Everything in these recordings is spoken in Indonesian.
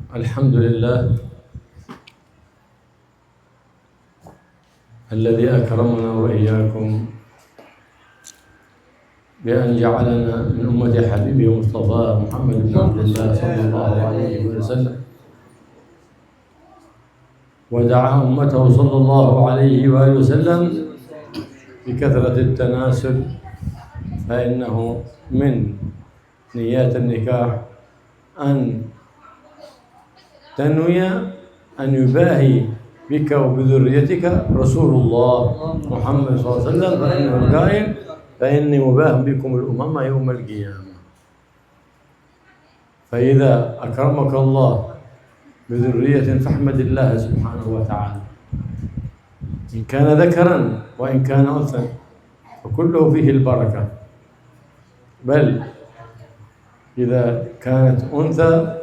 الحمد لله الذي أكرمنا وإياكم بأن جعلنا من أمة حبيبه مصطفى محمد بن عبد الله صلى الله عليه وسلم، ودعا أمته صلى الله عليه وآله وسلم بكثرة التناسل، فإنه من نيات النكاح أن تنوي أن يباهي بك وبذريتك رسول الله محمد صلى الله عليه وسلم، فإنه قائل: فإني مباه بكم الأمم يوم القيامة. فإذا أكرمك الله بذرية فاحمد الله سبحانه وتعالى، إن كان ذكرا وإن كان أنثى فكله فيه البركة، بل إذا كانت أنثى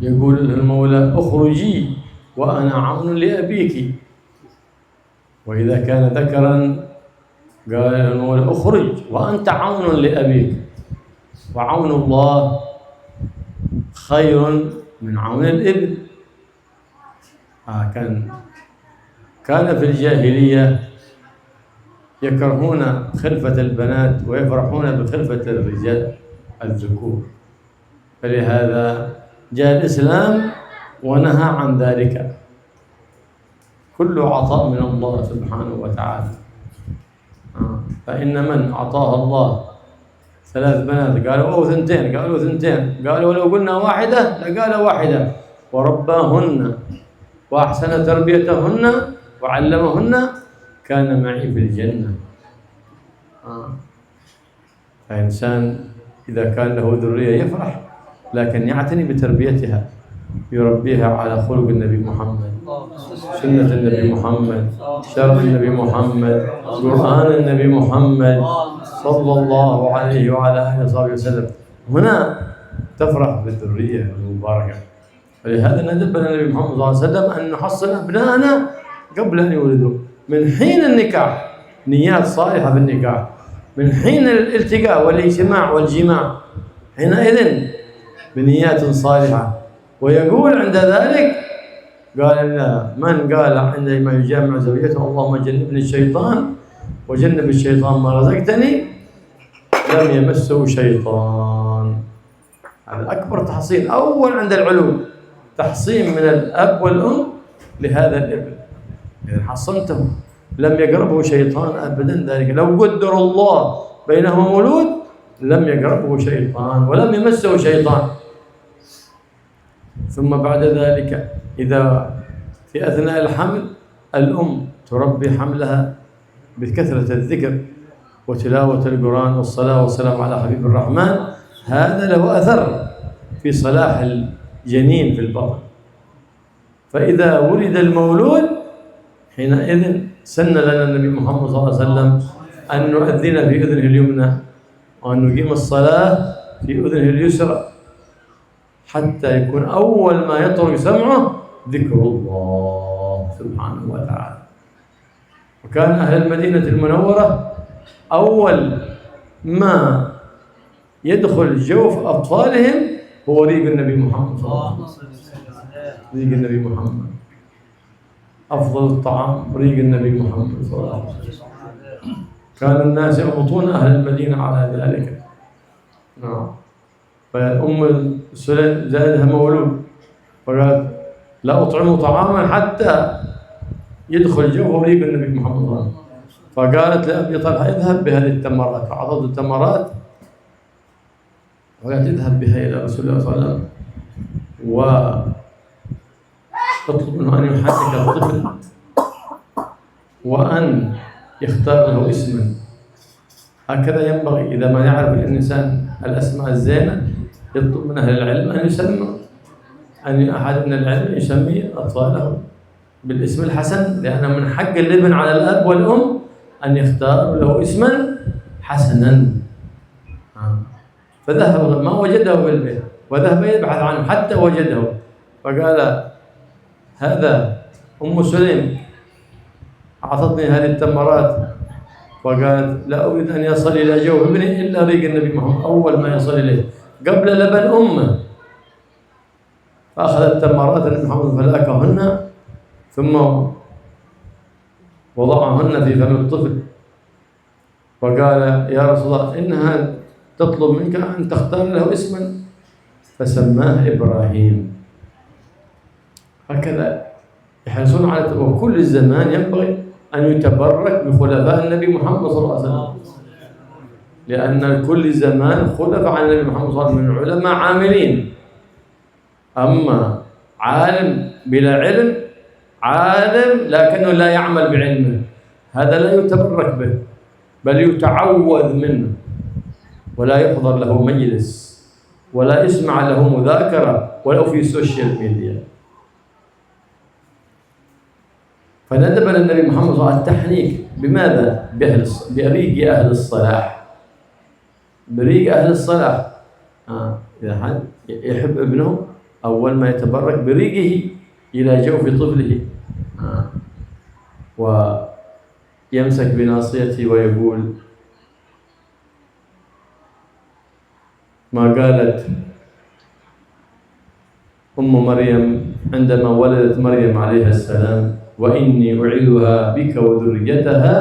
يقول المولى: اخرجي وأنا عون لأبيك، وإذا كان ذكرا قال المولى: اخرج وأنت عون لأبيك، وعون الله خير من عون الإبل. كان في الجاهلية يكرهون خلفة البنات ويفرحون بخلفة الرجال الذكور، فلهذا جاء الإسلام ونهى عن ذلك. كل عطاء من الله سبحانه وتعالى، فإن من أعطاه الله 3 بنات قالوا أو 2، قالوا 2، قالوا ولو قلنا واحدة لقال واحدة، ورباهن وأحسن تربيتهن وعلمهن كان معي في الجنة. فإنسان إذا كان له ذرية يفرح، لكن يعتني بتربيتها، يربيها على خلق النبي محمد، سنة النبي محمد، شرع النبي محمد، قرآن النبي محمد صلى الله عليه وعلى آله وصحبه وسلم. هنا تفرح بالذرية المباركة. ولهذا ندبنا النبي محمد صلى الله عليه وسلم أن نحصن أبناءنا قبل أن يولدوا، من حين النكاح، نيات صالحة في النكاح، من حين الالتقاء والاجتماع والجماع حينئذ بنيات صالحة. ويقول عند ذلك قال: من قال عندما يجامع زوجته اللهم جنبني الشيطان وجنب الشيطان ما رزقتني لم يمسه شيطان. هذا أكبر تحصين أول عند العلوم، تحصين من الأب والأم لهذا الابن. إذا حصنته لم يقربه شيطان أبدا. ذلك لو قدر الله بينهما مولود لم يقربه شيطان ولم يمسه شيطان. ثم بعد ذلك إذا في أثناء الحمل الأم تربي حملها بكثرة الذكر وتلاوة القرآن والصلاة والسلام على حبيب الرحمن، هذا له أثر في صلاح الجنين في البطن. فإذا ولد المولود حينئذ سن لنا النبي محمد صلى الله عليه وسلم أن نؤذن في أذنه اليمنى وأن نقيم الصلاة في أذنه اليسرى، حتى يكون أول ما يطرق سمعه ذكر الله سبحانه وتعالى. وكان أهل المدينة المنورة أول ما يدخل جوف أطفالهم هو ريق النبي محمد صلى الله عليه وسلم. ريق النبي محمد أفضل الطعام، ريق النبي محمد صلى الله عليه وسلم. كان الناس يربطون أهل المدينة على ذلك. نعم. فأم سليم زادها مولود فقالت: لا أطعم طعاما حتى يدخل جوفه ريق النبي محمد صلى الله عليه وسلم. فقالت لأبي طلحة: اذهب بهذه التمرات، فأعطته التمرات وقالت: اذهب بها إلى رسول الله صلى الله عليه وسلم واطلب منه أن يحرك الطفل وأن يختار له اسما. هكذا ينبغي إذا ما يعرف الإنسان الأسماء الزينة يطلب من أهل العلم أن يسمى، أن أحد من العلم يسمي أطفاله بالاسم الحسن، لأن من حق الابن على الأب والأم أن يختار له اسما حسنا. فذهب ما وجده بالبيت وذهب يبحث عنه حتى وجده، فقال: هذا أم سليم أعطتني هذه التمرات، وقالت: لا أريد أن يصل إلى جوف ابني إلا ريق النبي محمد أول ما يصل إليه قبل لبن أمه. فأخذ التمرات النبي محمد فلاكهن ثم وضعهن في فم الطفل وقال يا رسول الله إنها تطلب منك أن تختار له اسما، فسماه إبراهيم. هكذا يحرصون على وكل الزمان ينبغي أن يتبرك بخلفاء النبي محمد صلى الله عليه وسلم، لأن كل زمان خلف عن النبي محمد صلى الله عليه وسلم من علماء عاملين. أما عالم بلا علم، عالم لكنه لا يعمل بعلمه، هذا لا يتبرك به بل يتعوذ منه، ولا يحضر له مجلس ولا يسمع له مذاكرة ولو في السوشيال ميديا. فندب النبي محمد صلى الله عليه وسلم التحنيك بماذا؟ بريق أهل الصلاح، بريق أهل الصلاح. إذا حد يحب ابنه أول ما يتبرك بريقه إلى جوف طفله ويمسك بناصيته ويقول ما قالت أم مريم عندما ولدت مريم عليها السلام: وإني أعيذها بك وذريتها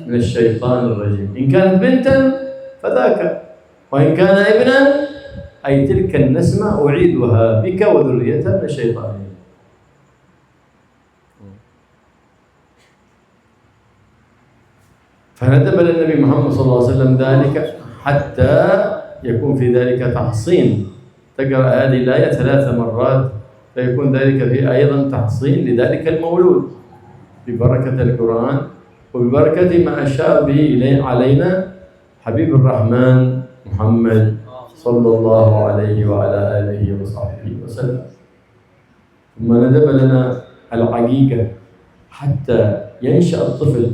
من الشيطان الرجيم. إن كانت بنتا فذاك، وإن كان ابنا أي تلك النسمة أعيذها بك وذريتها من الشيطان الرجيم. فندب النبي محمد صلى الله عليه وسلم ذلك حتى يكون في ذلك تحصين. تقرأ هذه الآية 3 مرات فيكون ذلك فيه أيضا تحصين لذلك المولود ببركة القرآن وببركة ما أشار به علينا حبيب الرحمن محمد صلى الله عليه وعلى آله وصحبه وسلم. ثم ندب لنا العقيقة حتى ينشأ الطفل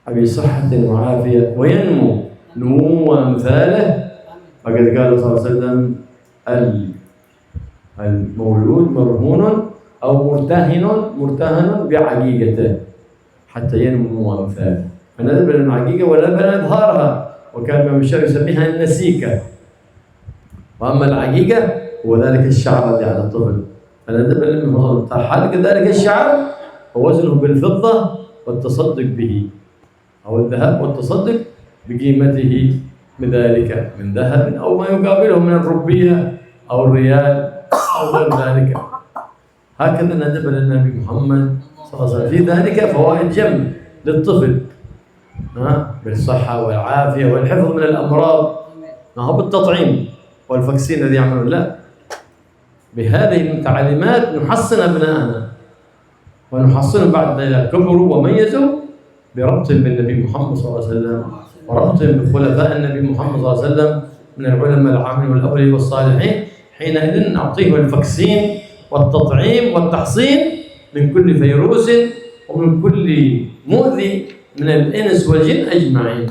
بصحة وعافية وينمو نمو أمثاله. فقد قال صلى الله عليه وسلم: المولود مرهون أو مرتهن بعقيقته حتى ينمو أمثاله. فندب لنا العقيقة ونبل إظهارها، وكان الإمام الشافعي يسميها النسيكة. وأما العقيقة هو ذلك الشعر الذي على الطفل، فندب لنا حلق ذلك الشعر ووزنه بالفضة والتصدق به، أو الذهب والتصدق بقيمته بذلك من ذهب أو ما يقابله من الربية أو الريال أو غير ذلك. هكذا ندب النبي محمد صلى الله عليه وسلم في ذلك فوائد جم للطفل بالصحة والعافية والحفظ من الأمراض، ما هو بالتطعيم والفاكسين الذي يعملون، لا، بهذه التعليمات نحصن أبنائنا ونحصنهم بعد ذلك كبروا وميزوا بربط بالنبي محمد صلى الله عليه وسلم وربط بخلفاء النبي محمد صلى الله عليه وسلم من العلماء العاملين والأولياء والصالحين. حينئذ نعطيهم الفاكسين والتطعيم والتحصين من كل فيروس ومن كل مؤذي من الإنس والجن أجمعين.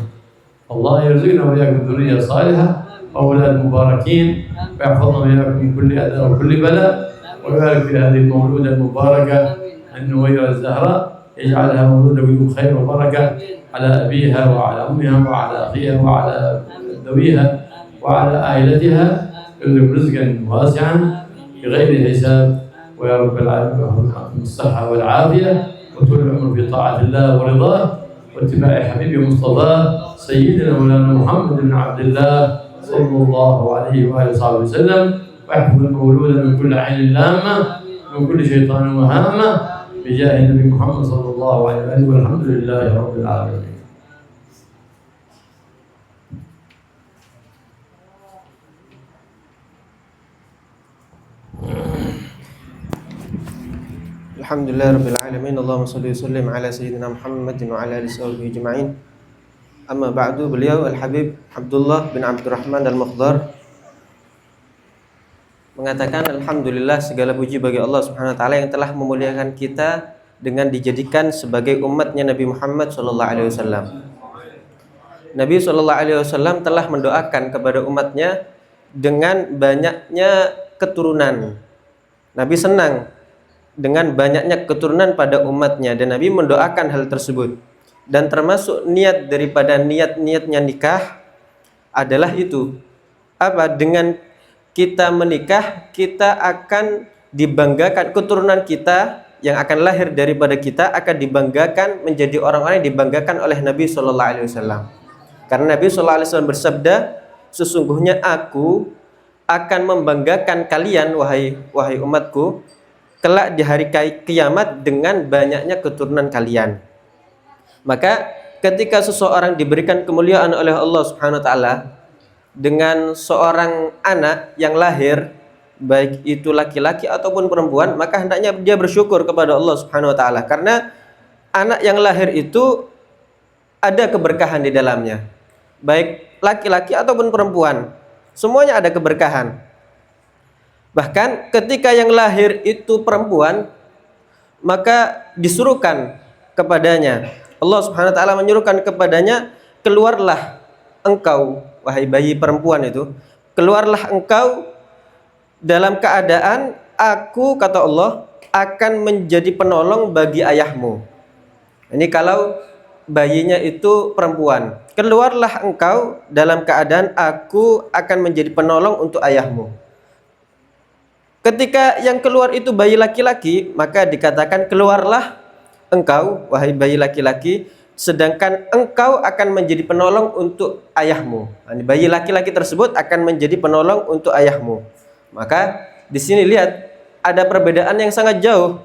الله يرزقنا وإياكم ذرية صالحة وأولاد مباركين، ويحفظنا وإياكم من كل أذى وكل بلاء، ويبارك في هذه المولودة المباركة النويرة الزهراء، يجعلها مولودة بدون خير وبركة على أبيها وعلى أمها وعلى أخيها وعلى ذويها وعلى عائلتها، يرزق رزقا واسعا بغير حساب. ويا رب العالمين الصحة والعافية وطول العمر في طاعة الله ورضاه واتباع حبيبه مصطفاه سيدنا مولانا محمد بن عبد الله صلى الله عليه وآله وصحبه وسلم، ويحفظ المولود من كل عين لامة ومن كل شيطان وهامة بجاه النبي محمد صلى الله عليه وآله، والحمد لله رب العالمين. Alhamdulillah rabbil alamin. Allahumma shalli wa sallim ala sayyidina Muhammadin wa ala alihi washabihi ajma'in. Amma ba'du, beliau Al-Habib Abdullah bin Abdurrahman Al-Mukhdar mengatakan, alhamdulillah, segala puji bagi Allah Subhanahu wa taala yang telah memuliakan kita dengan dijadikan sebagai umatnya Nabi Muhammad sallallahu alaihi wasallam. Nabi sallallahu alaihi wasallam telah mendoakan kepada umatnya dengan banyaknya keturunan. Nabi senang dengan banyaknya keturunan pada umatnya, dan Nabi mendoakan hal tersebut. Dan termasuk niat daripada niat-niatnya nikah adalah itu apa? Dengan kita menikah, kita akan dibanggakan, keturunan kita yang akan lahir daripada kita akan dibanggakan menjadi orang-orang yang dibanggakan oleh Nabi Shallallahu Alaihi Wasallam. Karena Nabi Shallallahu Alaihi Wasallam bersabda, sesungguhnya aku akan membanggakan kalian wahai umatku kelak di hari kiamat dengan banyaknya keturunan kalian. Maka ketika seseorang diberikan kemuliaan oleh Allah Subhanahu wa taala dengan seorang anak yang lahir, baik itu laki-laki ataupun perempuan, maka hendaknya dia bersyukur kepada Allah Subhanahu wa taala, karena anak yang lahir itu ada keberkahan di dalamnya. Baik laki-laki ataupun perempuan, semuanya ada keberkahan. Bahkan ketika yang lahir itu perempuan, maka disuruhkan kepadanya, Allah Subhanahu wa taala menyuruhkan kepadanya, keluarlah engkau wahai bayi perempuan itu, keluarlah engkau dalam keadaan aku, kata Allah, akan menjadi penolong bagi ayahmu. Ini kalau bayinya itu perempuan. Keluarlah engkau dalam keadaan aku akan menjadi penolong untuk ayahmu. Ketika yang keluar itu bayi laki-laki, maka dikatakan keluarlah engkau wahai bayi laki-laki, sedangkan engkau akan menjadi penolong untuk ayahmu. Bayi laki-laki tersebut akan menjadi penolong untuk ayahmu. Maka di sini lihat ada perbedaan yang sangat jauh.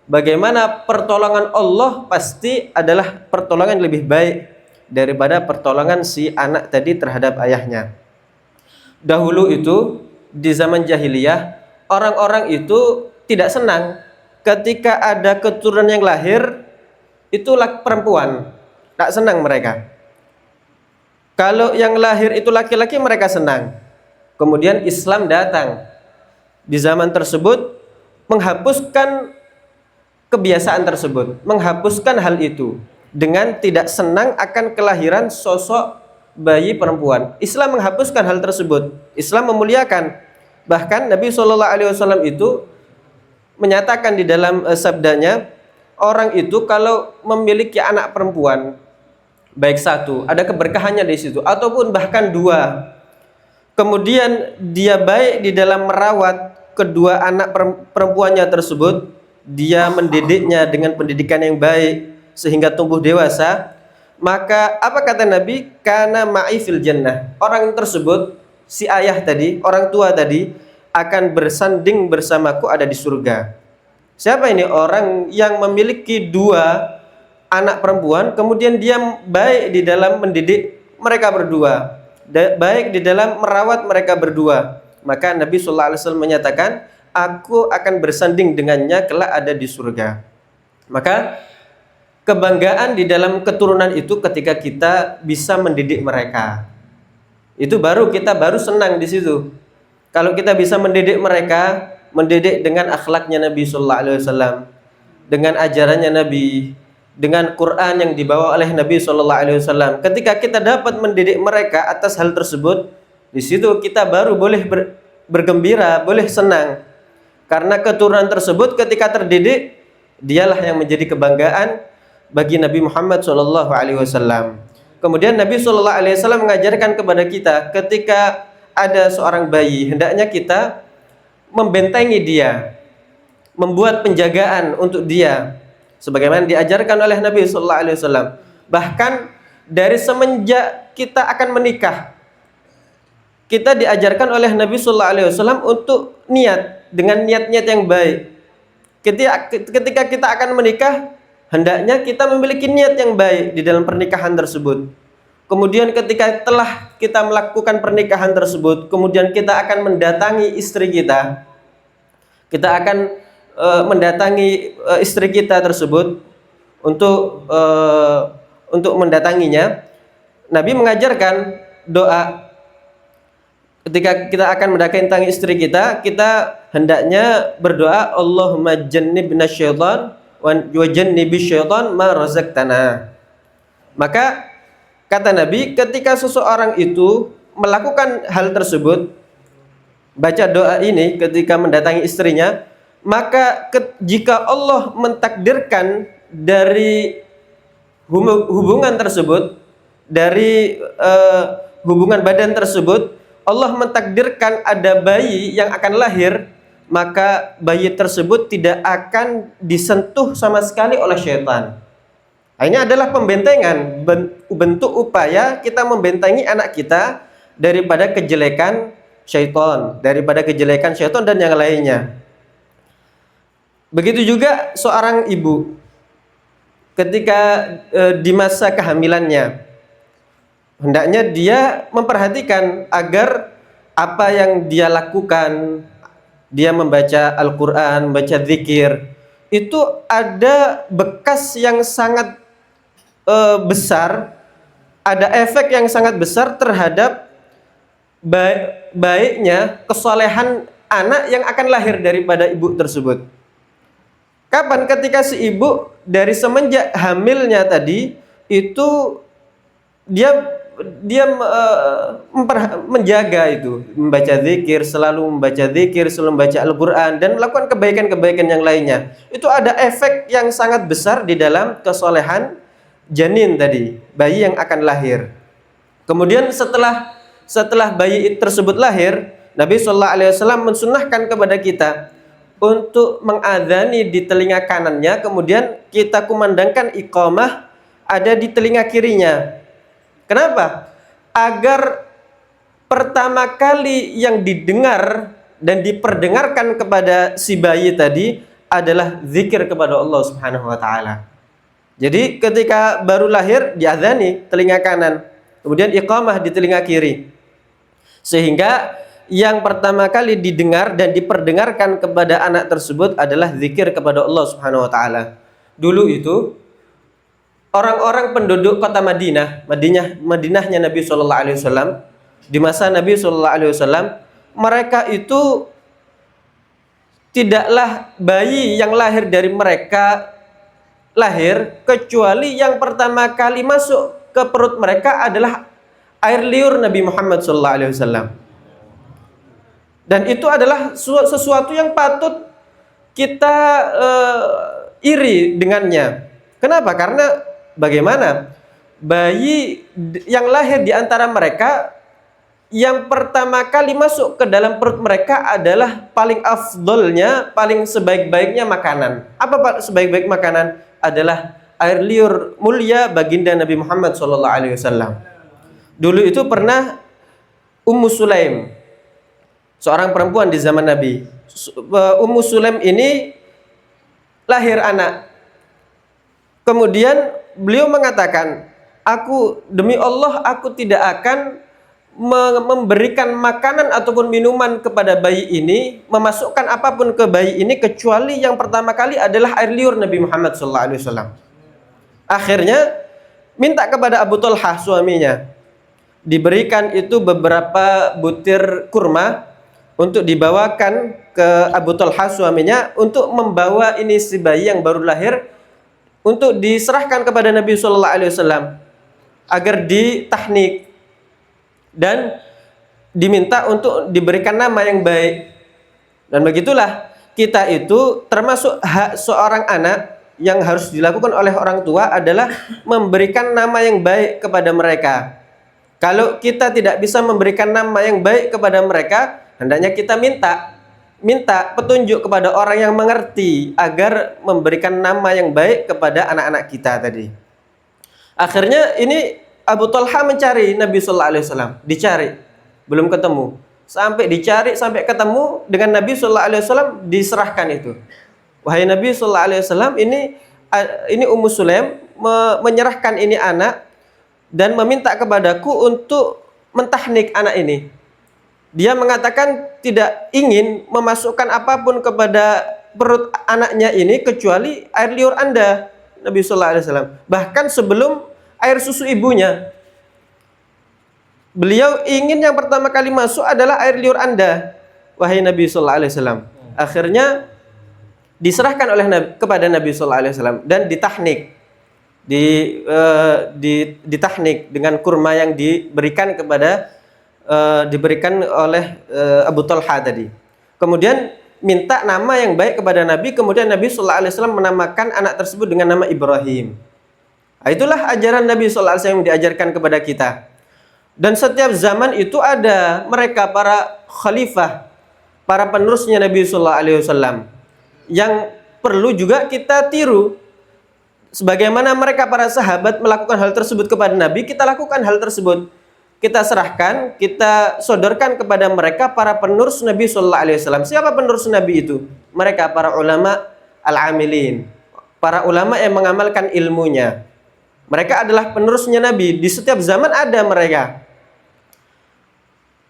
Bagaimana pertolongan Allah pasti adalah pertolongan yang lebih baik daripada pertolongan si anak tadi terhadap ayahnya. Dahulu itu di zaman jahiliyah, orang-orang itu tidak senang ketika ada keturunan yang lahir itu perempuan, tak senang mereka. Kalau yang lahir itu laki-laki, mereka senang. Kemudian Islam datang di zaman tersebut menghapuskan kebiasaan tersebut, menghapuskan hal itu dengan tidak senang akan kelahiran sosok bayi perempuan. Islam menghapuskan hal tersebut. Islam memuliakan. Bahkan Nabi Shallallahu Alaihi Wasallam itu menyatakan di dalam sabdanya, orang itu kalau memiliki anak perempuan, baik satu, ada keberkahannya di situ, ataupun bahkan dua, kemudian dia baik di dalam merawat kedua anak perempuannya tersebut, dia mendidiknya dengan pendidikan yang baik sehingga tumbuh dewasa, maka apa kata Nabi? Kana ma'i fil jannah. Orang tersebut, si ayah tadi, orang tua tadi, akan bersanding bersamaku ada di surga. Siapa ini? Orang yang memiliki dua anak perempuan, kemudian dia baik di dalam mendidik mereka berdua, baik di dalam merawat mereka berdua. Maka Nabi Sallallahu Alaihi Wasallam menyatakan, aku akan bersanding dengannya kelak ada di surga. Maka kebanggaan di dalam keturunan itu ketika kita bisa mendidik mereka. Itu kita baru senang di situ. Kalau kita bisa mendidik mereka, mendidik dengan akhlaknya Nabi Sallallahu Alaihi Wasallam, dengan ajarannya Nabi, dengan Quran yang dibawa oleh Nabi Sallallahu Alaihi Wasallam. Ketika kita dapat mendidik mereka atas hal tersebut, di situ kita baru boleh bergembira, boleh senang, karena keturunan tersebut ketika terdidik, dialah yang menjadi kebanggaan bagi Nabi Muhammad Sallallahu Alaihi Wasallam. Kemudian Nabi Sallallahu Alaihi Wasallam mengajarkan kepada kita, ketika ada seorang bayi, hendaknya kita membentengi dia, membuat penjagaan untuk dia, sebagaimana diajarkan oleh Nabi Sallallahu Alaihi Wasallam. Bahkan dari semenjak kita akan menikah, kita diajarkan oleh Nabi Sallallahu Alaihi Wasallam untuk niat dengan niat-niat yang baik. Ketika kita akan menikah, hendaknya kita memiliki niat yang baik di dalam pernikahan tersebut. Kemudian ketika telah kita melakukan pernikahan tersebut, kemudian kita akan mendatangi istri kita. Kita akan mendatangi istri kita tersebut untuk mendatanginya. Nabi mengajarkan doa. Ketika kita akan mendatangi istri kita, kita hendaknya berdoa, Allahumma jannibna syaitan wa jannibi syaitan ma razaqtana. Maka kata Nabi, ketika seseorang itu melakukan hal tersebut, baca doa ini ketika mendatangi istrinya, maka jika Allah mentakdirkan dari hubungan tersebut, dari hubungan badan tersebut, Allah mentakdirkan ada bayi yang akan lahir, maka bayi tersebut tidak akan disentuh sama sekali oleh syaitan. Nah, ini adalah pembentengan, bentuk upaya kita membentengi anak kita daripada kejelekan syaitan, dan yang lainnya. Begitu juga seorang ibu ketika di masa kehamilannya, hendaknya dia memperhatikan agar apa yang dia lakukan, dia membaca Al-Quran, membaca zikir, itu ada bekas yang sangat besar, ada efek yang sangat besar terhadap baiknya kesolehan anak yang akan lahir daripada ibu tersebut. Kapan? Ketika si ibu dari semenjak hamilnya tadi itu dia menjaga itu, membaca zikir, selalu membaca Al-Quran, dan melakukan kebaikan-kebaikan yang lainnya. Itu ada efek yang sangat besar di dalam kesolehan janin tadi, bayi yang akan lahir. Kemudian setelah bayi tersebut lahir, Nabi SAW mensunnahkan kepada kita untuk mengadzani di telinga kanannya, kemudian kita kumandangkan iqamah ada di telinga kirinya. Kenapa? Agar pertama kali yang didengar dan diperdengarkan kepada si bayi tadi adalah zikir kepada Allah Subhanahu wa taala. Jadi ketika baru lahir diadzani telinga kanan, kemudian iqamah di telinga kiri. Sehingga yang pertama kali didengar dan diperdengarkan kepada anak tersebut adalah zikir kepada Allah Subhanahu wa taala. Dulu itu orang-orang penduduk kota Madinahnya Nabi sallallahu alaihi wasallam, di masa Nabi sallallahu alaihi wasallam, mereka itu tidaklah bayi yang lahir dari mereka lahir kecuali yang pertama kali masuk ke perut mereka adalah air liur Nabi Muhammad sallallahu alaihi wasallam. Dan itu adalah sesuatu yang patut kita iri dengannya. Kenapa? Karena bagaimana bayi yang lahir di antara mereka yang pertama kali masuk ke dalam perut mereka adalah paling afdolnya, paling sebaik-baiknya makanan. Apa sebaik-baik makanan? Adalah air liur mulia baginda Nabi Muhammad SAW. Dulu itu pernah Ummu Sulaim, seorang perempuan di zaman Nabi. Ummu Sulaim ini lahir anak. Kemudian beliau mengatakan, demi Allah aku tidak akan memberikan makanan ataupun minuman kepada bayi ini, memasukkan apapun ke bayi ini kecuali yang pertama kali adalah air liur Nabi Muhammad SAW. Akhirnya minta kepada Abu Talhah suaminya, diberikan itu beberapa butir kurma untuk dibawakan ke Abu Talhah suaminya, untuk membawa ini si bayi yang baru lahir untuk diserahkan kepada Nabi SAW agar ditahnik dan diminta untuk diberikan nama yang baik. Dan begitulah kita itu termasuk hak seorang anak yang harus dilakukan oleh orang tua adalah memberikan nama yang baik kepada mereka. Kalau kita tidak bisa memberikan nama yang baik kepada mereka, hendaknya kita minta petunjuk kepada orang yang mengerti agar memberikan nama yang baik kepada anak-anak kita tadi. Akhirnya ini Abu Talha mencari Nabi sallallahu alaihi wasallam, dicari, belum ketemu. Sampai dicari sampai ketemu dengan Nabi sallallahu alaihi wasallam, diserahkan itu. Wahai Nabi sallallahu alaihi wasallam, ini Ummu Sulaim menyerahkan ini anak dan meminta kepadaku untuk mentahnik anak ini. Dia mengatakan tidak ingin memasukkan apapun kepada perut anaknya ini kecuali air liur Anda, Nabi sallallahu alaihi wasallam. Bahkan sebelum air susu ibunya, beliau ingin yang pertama kali masuk adalah air liur Anda, wahai Nabi sallallahu alaihi wasallam. Akhirnya diserahkan kepada Nabi sallallahu alaihi wasallam dan ditahnik. Ditahnik dengan kurma yang diberikan oleh Abu Talha tadi. Kemudian minta nama yang baik kepada Nabi. Kemudian Nabi sallallahu alaihi wasallam menamakan anak tersebut dengan nama Ibrahim. Itulah ajaran Nabi sallallahu alaihi wasallam yang diajarkan kepada kita. Dan setiap zaman itu ada mereka para khalifah, para penerusnya Nabi sallallahu alaihi wasallam yang perlu juga kita tiru. Sebagaimana mereka para sahabat melakukan hal tersebut kepada Nabi, kita lakukan hal tersebut. Kita serahkan, kita sodorkan kepada mereka para penerus Nabi sallallahu alaihi wasallam. Siapa penerus Nabi itu? Mereka para ulama al-amilin, para ulama yang mengamalkan ilmunya. Mereka adalah penerusnya Nabi. Di setiap zaman ada mereka.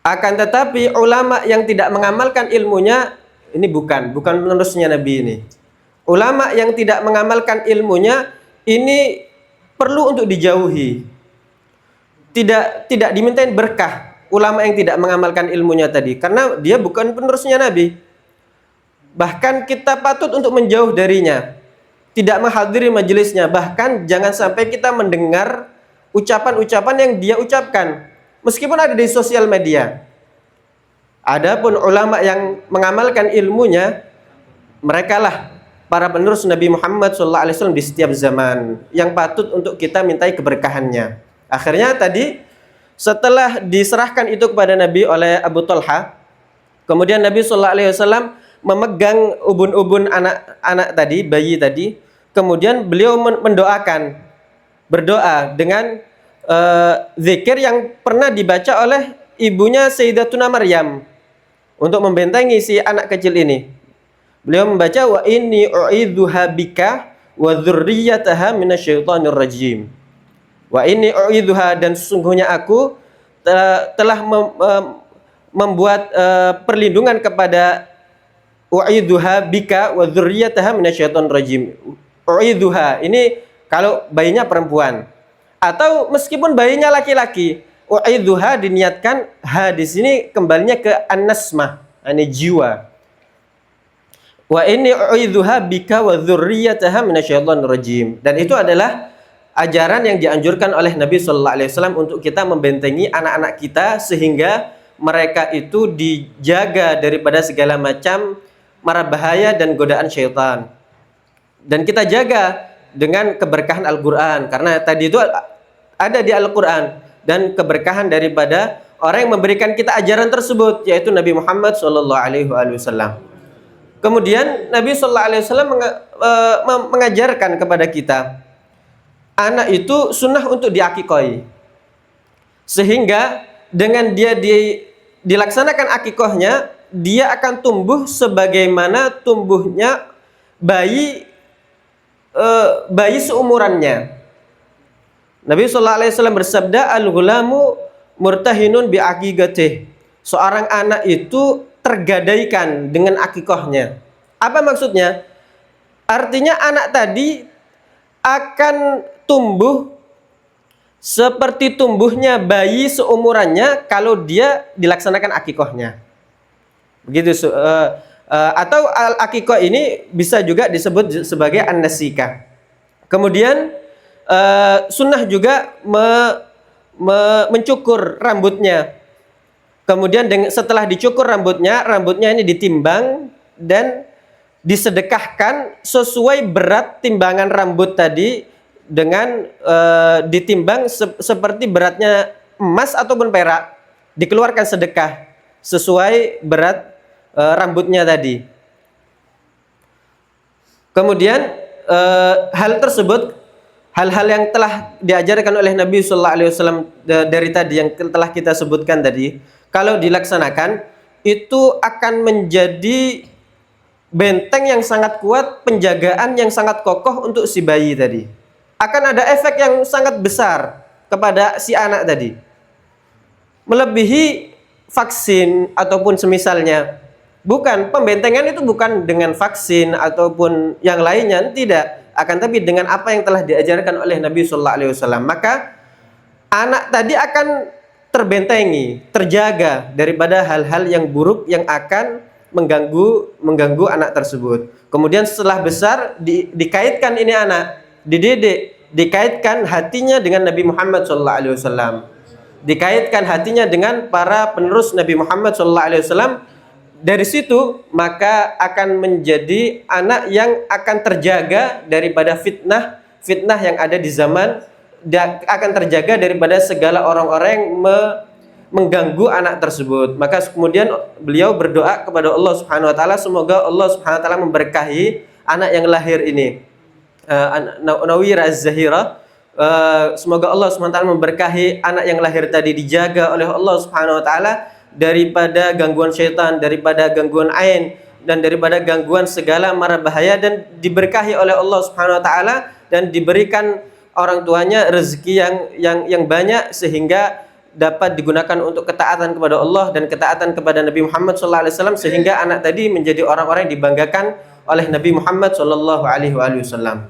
Akan tetapi ulama yang tidak mengamalkan ilmunya ini bukan penerusnya Nabi ini. Ulama yang tidak mengamalkan ilmunya ini perlu untuk dijauhi. Tidak dimintain berkah ulama yang tidak mengamalkan ilmunya tadi, karena dia bukan penerusnya Nabi. Bahkan kita patut untuk menjauh darinya, tidak menghadiri majelisnya, bahkan jangan sampai kita mendengar ucapan-ucapan yang dia ucapkan meskipun ada di sosial media. Adapun ulama yang mengamalkan ilmunya, merekalah para penerus Nabi Muhammad SAW di setiap zaman yang patut untuk kita mintai keberkahannya. Akhirnya tadi setelah diserahkan itu kepada Nabi oleh Abu Talha, kemudian Nabi SAW memegang ubun-ubun anak tadi, bayi tadi, kemudian beliau mendoakan, berdoa dengan zikir yang pernah dibaca oleh ibunya Sayyidatuna Maryam untuk membentengi si anak kecil ini. Beliau membaca wa inni u'idzuha bika wa dzurriyyataha minasyaitonir rajim. Wa inni u'idzuha, dan sesungguhnya aku telah membuat perlindungan kepada u'idzuha bika wa dzurriyyataha minasyaitonir rajim. U'idzuha ini kalau bayinya perempuan, atau meskipun bayinya laki-laki, u'idzuha diniatkan ha di sini kembalinya ke an-nasmah, ini jiwa. Wa inni u'idzuha bika wa dzurriyyataha minasyaitonir rajim. Dan itu adalah ajaran yang dianjurkan oleh Nabi sallallahu alaihi wasallam untuk kita membentengi anak-anak kita sehingga mereka itu dijaga daripada segala macam mara bahaya dan godaan syaitan. Dan kita jaga dengan keberkahan Al-Qur'an, karena tadi itu ada di Al-Qur'an, dan keberkahan daripada orang yang memberikan kita ajaran tersebut, yaitu Nabi Muhammad SAW. Kemudian Nabi SAW mengajarkan kepada kita, anak itu sunnah untuk diakikoi, sehingga dengan dia dilaksanakan akikohnya, dia akan tumbuh sebagaimana tumbuhnya bayi seumurannya. Nabi SAW bersabda, al-ghulamu murtahinun bi'aqiqatih. Seorang anak itu tergadaikan dengan akikohnya. Apa maksudnya? Artinya anak tadi akan tumbuh seperti tumbuhnya bayi seumurannya kalau dia dilaksanakan akikohnya. Begitu. Atau al-akikoh ini bisa juga disebut sebagai an-nasikah. Kemudian sunnah juga mencukur rambutnya. Kemudian setelah dicukur rambutnya ini ditimbang dan disedekahkan sesuai berat timbangan rambut tadi, dengan ditimbang seperti beratnya emas ataupun perak, dikeluarkan sedekah sesuai berat rambutnya tadi. Kemudian hal tersebut, hal-hal yang telah diajarkan oleh Nabi Sallallahu Alaihi Wasallam dari tadi yang telah kita sebutkan tadi, kalau dilaksanakan itu akan menjadi benteng yang sangat kuat, penjagaan yang sangat kokoh untuk si bayi tadi. Akan ada efek yang sangat besar kepada si anak tadi, melebihi vaksin ataupun semisalnya. Bukan, pembentengan itu bukan dengan vaksin ataupun yang lainnya, tidak. Akan tapi dengan apa yang telah diajarkan oleh Nabi Sallallahu Alaihi Wasallam, maka anak tadi akan terbentengi, terjaga daripada hal-hal yang buruk yang akan mengganggu anak tersebut. Kemudian setelah besar dikaitkan ini anak, dididik, dikaitkan hatinya dengan Nabi Muhammad Sallallahu Alaihi Wasallam, dikaitkan hatinya dengan para penerus Nabi Muhammad Sallallahu Alaihi Wasallam. Dari situ maka akan menjadi anak yang akan terjaga daripada fitnah yang ada di zaman dia akan terjaga daripada segala orang-orang yang mengganggu anak tersebut. Maka kemudian beliau berdoa kepada Allah Subhanahu wa taala, semoga Allah Subhanahu wa taala memberkahi anak yang lahir ini, Nawira Az-Zahira. Semoga Allah Subhanahu wa taala memberkahi anak yang lahir tadi, dijaga oleh Allah Subhanahu wa taala daripada gangguan syaitan, daripada gangguan ain, dan daripada gangguan segala mara bahaya, dan diberkahi oleh Allah Subhanahu wa taala, dan diberikan orang tuanya rezeki yang banyak sehingga dapat digunakan untuk ketaatan kepada Allah dan ketaatan kepada Nabi Muhammad SAW, sehingga anak tadi menjadi orang-orang yang dibanggakan oleh Nabi Muhammad SAW.